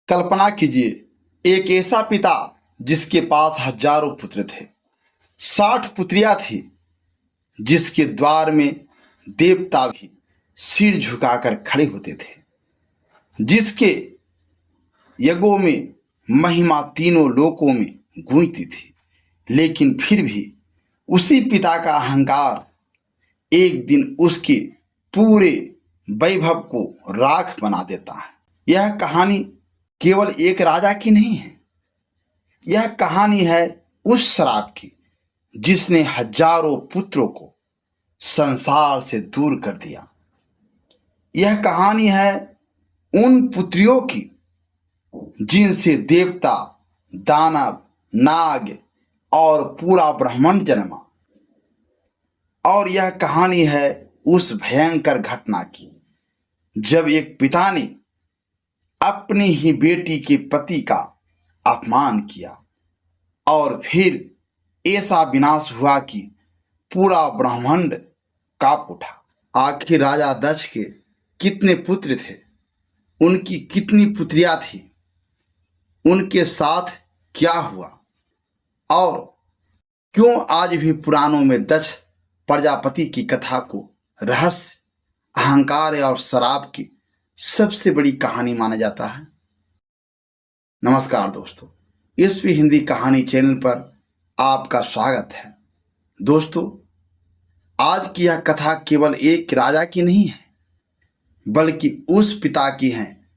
कल्पना कीजिए, एक ऐसा पिता जिसके पास हजारों पुत्र थे, 60 पुत्रियां थी, जिसके द्वार में देवता भी सिर झुकाकर खड़े होते थे, जिसके यज्ञों में महिमा तीनों लोकों में गूंजती थी। लेकिन फिर भी उसी पिता का अहंकार एक दिन उसके पूरे वैभव को राख बना देता है। यह कहानी केवल एक राजा की नहीं है, यह कहानी है उस श्राप की जिसने हजारों पुत्रों को संसार से दूर कर दिया। यह कहानी है उन पुत्रियों की जिनसे देवता, दानव, नाग और पूरा ब्रह्मांड जन्मा। और यह कहानी है उस भयंकर घटना की जब एक पिता ने अपनी ही बेटी के पति का अपमान किया और फिर ऐसा विनाश हुआ कि पूरा ब्रह्मांड कांप उठा। आखिर राजा दक्ष के कितने पुत्र थे, उनकी कितनी पुत्रियां थी, उनके साथ क्या हुआ और क्यों आज भी पुराणों में दक्ष प्रजापति की कथा को रहस्य, अहंकार और शराब की सबसे बड़ी कहानी माना जाता है। नमस्कार दोस्तों, एसपी हिंदी कहानी चैनल पर आपका स्वागत है। दोस्तों, आज की यह कथा केवल एक राजा की नहीं है, बल्कि उस पिता की है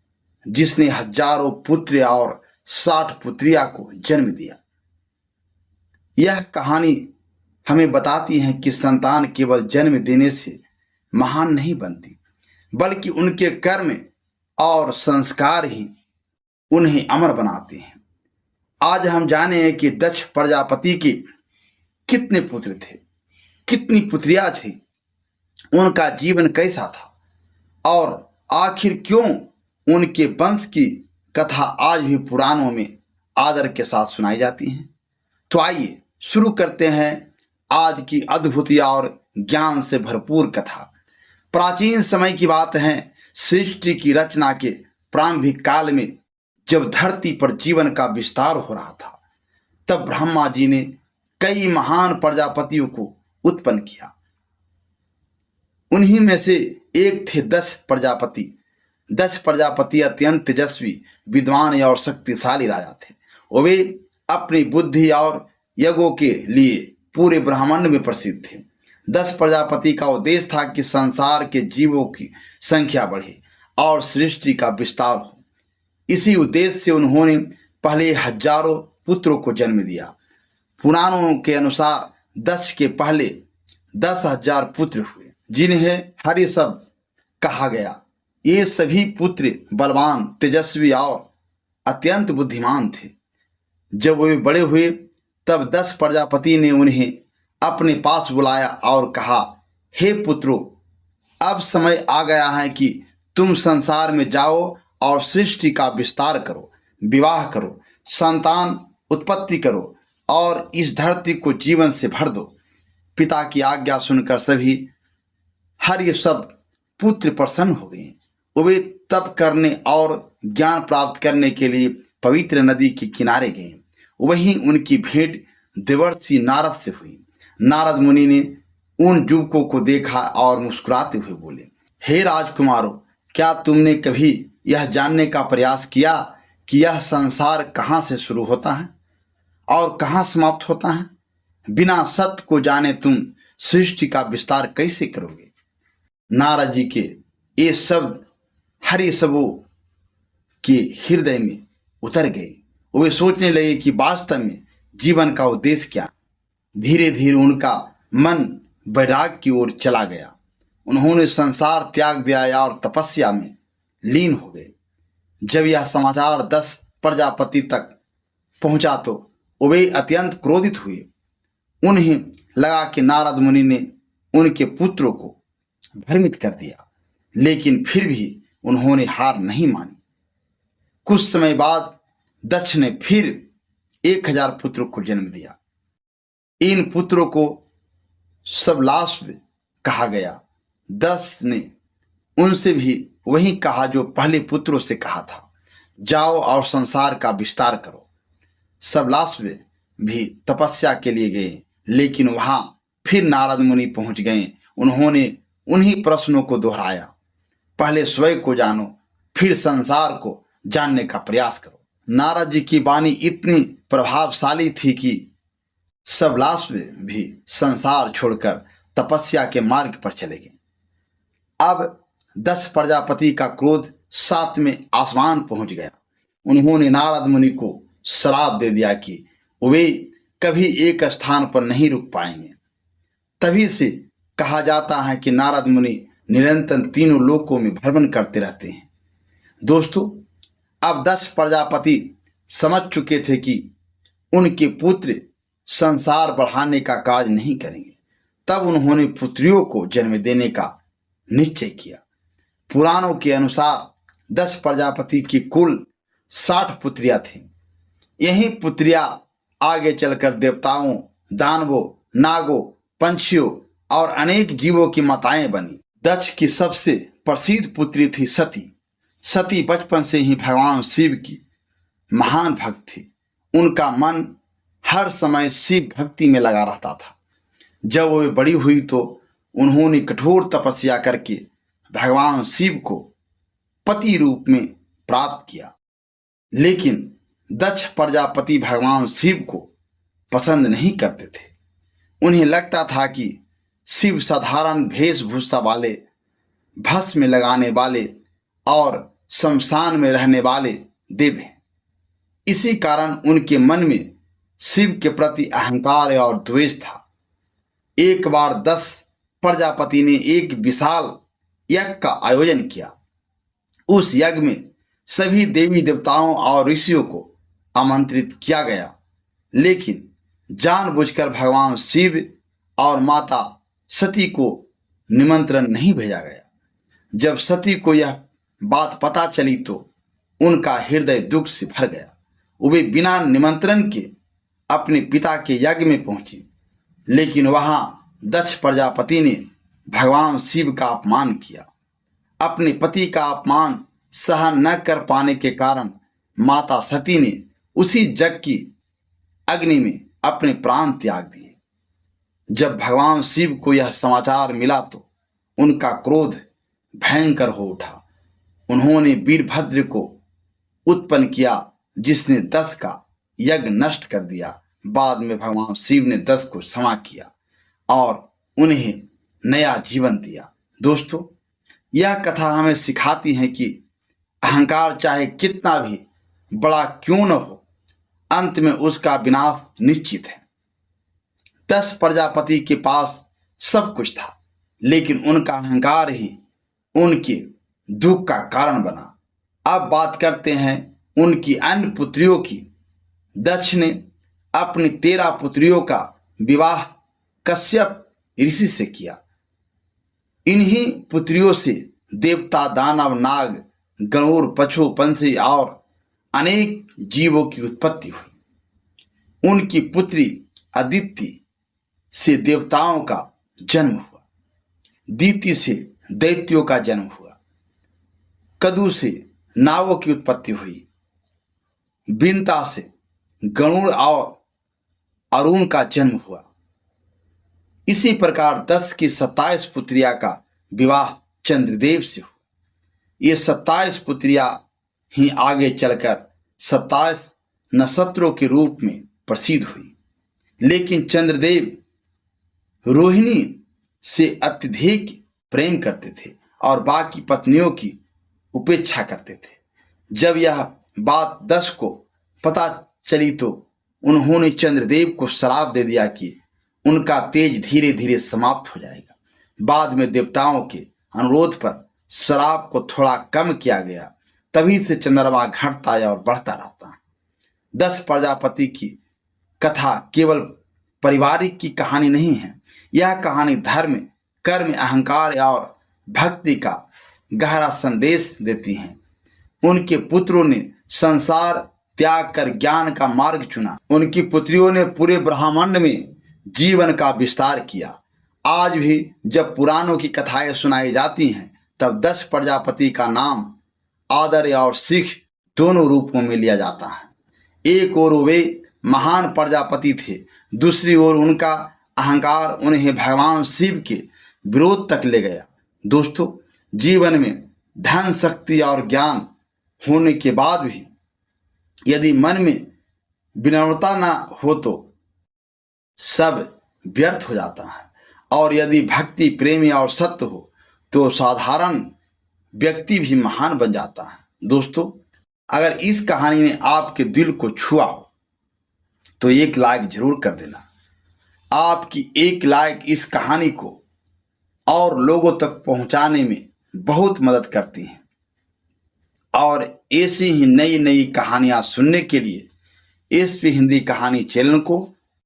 जिसने हजारों पुत्र और 60 पुत्रियां को जन्म दिया। यह कहानी हमें बताती है कि संतान केवल जन्म देने से महान नहीं बनती, बल्कि उनके कर्म और संस्कार ही उन्हें अमर बनाते हैं। आज हम जानें कि दक्ष प्रजापति के कितने पुत्र थे, कितनी पुत्रियां थी, उनका जीवन कैसा था और आखिर क्यों उनके वंश की कथा आज भी पुराणों में आदर के साथ सुनाई जाती है। तो आइए शुरू करते हैं आज की अद्भुत और ज्ञान से भरपूर कथा। प्राचीन समय की बात है, सृष्टि की रचना के प्रारंभिक काल में जब धरती पर जीवन का विस्तार हो रहा था, तब ब्रह्मा जी ने कई महान प्रजापतियों को उत्पन्न किया। उन्हीं में से एक थे दक्ष प्रजापति। दक्ष प्रजापति अत्यंत तेजस्वी, विद्वान और शक्तिशाली राजा थे। वे अपनी बुद्धि और यज्ञों के लिए पूरे ब्रह्मांड में प्रसिद्ध थे। दक्ष प्रजापति का उद्देश्य था कि संसार के जीवों की संख्या बढ़े और सृष्टि का विस्तार हो। इसी उद्देश्य से उन्होंने पहले हजारों पुत्रों को जन्म दिया। पुराणों के अनुसार दक्ष के पहले 10,000 पुत्र हुए, जिन्हें हरिषभ कहा गया। ये सभी पुत्र बलवान, तेजस्वी और अत्यंत बुद्धिमान थे। जब वे बड़े हुए तब दक्ष प्रजापति ने उन्हें अपने पास बुलाया और कहा, हे पुत्रों, अब समय आ गया है कि तुम संसार में जाओ और सृष्टि का विस्तार करो, विवाह करो, संतान उत्पत्ति करो और इस धरती को जीवन से भर दो। पिता की आज्ञा सुनकर सभी हरिषभ पुत्र प्रसन्न हो गए। वे तप करने और ज्ञान प्राप्त करने के लिए पवित्र नदी के किनारे गए। वहीं उनकी भेंट देवर्षि नारद से हुई। नारद मुनि ने उन युवकों को देखा और मुस्कुराते हुए बोले, हे राजकुमारों, क्या तुमने कभी यह जानने का प्रयास किया कि यह संसार कहाँ से शुरू होता है और कहाँ समाप्त होता है? बिना सत्य को जाने तुम सृष्टि का विस्तार कैसे करोगे? नारद जी के ये शब्द हरिषभों के हृदय में उतर गए। वे सोचने लगे कि वास्तव में जीवन का उद्देश्य क्या। धीरे धीरे उनका मन वैराग्य की ओर चला गया। उन्होंने संसार त्याग दिया और तपस्या में लीन हो गए। जब यह समाचार दक्ष प्रजापति तक पहुंचा तो वे अत्यंत क्रोधित हुए। उन्हें लगा कि नारद मुनि ने उनके पुत्रों को भ्रमित कर दिया, लेकिन फिर भी उन्होंने हार नहीं मानी। कुछ समय बाद दक्ष ने फिर 1000 पुत्रों को जन्म दिया। इन पुत्रों को सबलाश कहा गया। दक्ष ने उनसे भी वही कहा जो पहले पुत्रों से कहा था। जाओ और संसार का विस्तार करो। सबलाश्व भी तपस्या के लिए गए, लेकिन वहां फिर नारद मुनि पहुंच गए। उन्होंने उन्हीं प्रश्नों को दोहराया, पहले स्वयं को जानो, फिर संसार को जानने का प्रयास करो। नारद जी की वाणी इतनी प्रभावशाली थी कि सबलाश्व भी संसार छोड़कर तपस्या के मार्ग पर चले गए। अब दक्ष प्रजापति का क्रोध 7वें आसमान पहुंच गया। उन्होंने नारद मुनि को श्राप दे दिया कि वे कभी एक स्थान पर नहीं रुक पाएंगे। तभी से कहा जाता है कि नारद मुनि निरंतर तीनों लोकों में भ्रमण करते रहते हैं। दोस्तों, अब दक्ष प्रजापति समझ चुके थे कि उनके पुत्र संसार बढ़ाने का कार्य नहीं करेंगे। तब उन्होंने पुत्रियों को जन्म देने का निश्चय किया। पुराणों के अनुसार दक्ष प्रजापति की कुल 60 पुत्रियां थीं। यही पुत्रियां आगे चलकर देवताओं, दानवों, नागों, पंछियों और अनेक जीवों की माताएं बनी। दक्ष की सबसे प्रसिद्ध पुत्री थी सती। सती बचपन से ही भगवान शिव की महान भक्त थी। उनका मन हर समय शिव भक्ति में लगा रहता था। जब वो बड़ी हुई तो उन्होंने कठोर तपस्या करके भगवान शिव को पति रूप में प्राप्त किया। लेकिन दक्ष प्रजापति भगवान शिव को पसंद नहीं करते थे। उन्हें लगता था कि शिव साधारण वेशभूषा वाले, भस्म लगाने वाले और शमशान में रहने वाले देव हैं। इसी कारण उनके मन में शिव के प्रति अहंकार और द्वेष था। एक बार दक्ष प्रजापति ने एक विशाल यज्ञ का आयोजन किया। उस यज्ञ में सभी देवी देवताओं और ऋषियों को आमंत्रित किया गया, लेकिन जानबूझकर भगवान शिव और माता सती को निमंत्रण नहीं भेजा गया। जब सती को यह बात पता चली तो उनका हृदय दुख से भर गया। वे बिना निमंत्रण के अपने पिता के यज्ञ में पहुंची, लेकिन वहां दक्ष प्रजापति ने भगवान शिव का अपमान किया। अपने पति का अपमान सहन न कर पाने के कारण माता सती ने उसी यज्ञ की अग्नि में अपने प्राण त्याग दिए। जब भगवान शिव को यह समाचार मिला तो उनका क्रोध भयंकर हो उठा। उन्होंने वीरभद्र को उत्पन्न किया, जिसने दक्ष का यज्ञ नष्ट कर दिया। बाद में भगवान शिव ने दक्ष को क्षमा किया और उन्हें नया जीवन दिया। दोस्तों, यह कथा हमें सिखाती है कि अहंकार चाहे कितना भी बड़ा क्यों न हो, अंत में उसका विनाश निश्चित है। दक्ष प्रजापति के पास सब कुछ था, लेकिन उनका अहंकार ही उनके दुख का कारण बना। अब बात करते हैं उनकी अन्य पुत्रियों की। दक्ष ने अपनी 13 पुत्रियों का विवाह कश्यप ऋषि से किया। इन्हीं पुत्रियों से देवता, दानव, नाग, गरुड़, पशु, पंछी और अनेक जीवों की उत्पत्ति हुई। उनकी पुत्री अदिति से देवताओं का जन्म हुआ, दीति से दैत्यों का जन्म हुआ, कदु से नावों की उत्पत्ति हुई, बिनता से गरुड़ और अरुण का जन्म हुआ। इसी प्रकार दक्ष की 27 पुत्रिया का विवाह चंद्रदेव से हुआ। ये 27 पुत्रियां ही आगे चलकर 27 नक्षत्रों के रूप में प्रसिद्ध हुई। लेकिन चंद्रदेव रोहिणी से अत्यधिक प्रेम करते थे और बाकी पत्नियों की उपेक्षा करते थे। जब यह बात दक्ष को पता चली तो उन्होंने चंद्रदेव को श्राप दे दिया कि उनका तेज धीरे धीरे समाप्त हो जाएगा। बाद में देवताओं के अनुरोध पर श्राप को थोड़ा कम किया गया। तभी से चंद्रमा घटता और बढ़ता रहता है। दक्ष प्रजापति की कथा केवल पारिवारिक की कहानी नहीं है। यह कहानी धर्म, कर्म, अहंकार और भक्ति का गहरा संदेश देती है। उनके पुत्रों ने संसार त्याग कर ज्ञान का मार्ग चुना। उनकी पुत्रियों ने पूरे ब्रह्मांड में जीवन का विस्तार किया। आज भी जब पुराणों की कथाएं सुनाई जाती हैं, तब दक्ष प्रजापति का नाम आदर और सीख दोनों रूपों में लिया जाता है। एक ओर वे महान प्रजापति थे, दूसरी ओर उनका अहंकार उन्हें भगवान शिव के विरोध तक ले गया। दोस्तों, जीवन में धन, शक्ति और ज्ञान होने के बाद भी यदि मन में विनम्रता ना हो तो सब व्यर्थ हो जाता है, और यदि भक्ति, प्रेम और सत्य हो तो साधारण व्यक्ति भी महान बन जाता है। दोस्तों, अगर इस कहानी ने आपके दिल को छुआ हो तो एक लाइक जरूर कर देना। आपकी एक लाइक इस कहानी को और लोगों तक पहुंचाने में बहुत मदद करती है। और ऐसी ही नई नई कहानियां सुनने के लिए एसपी हिंदी कहानी चैनल को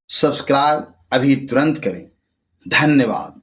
सब्सक्राइब अभी तुरंत करें। धन्यवाद।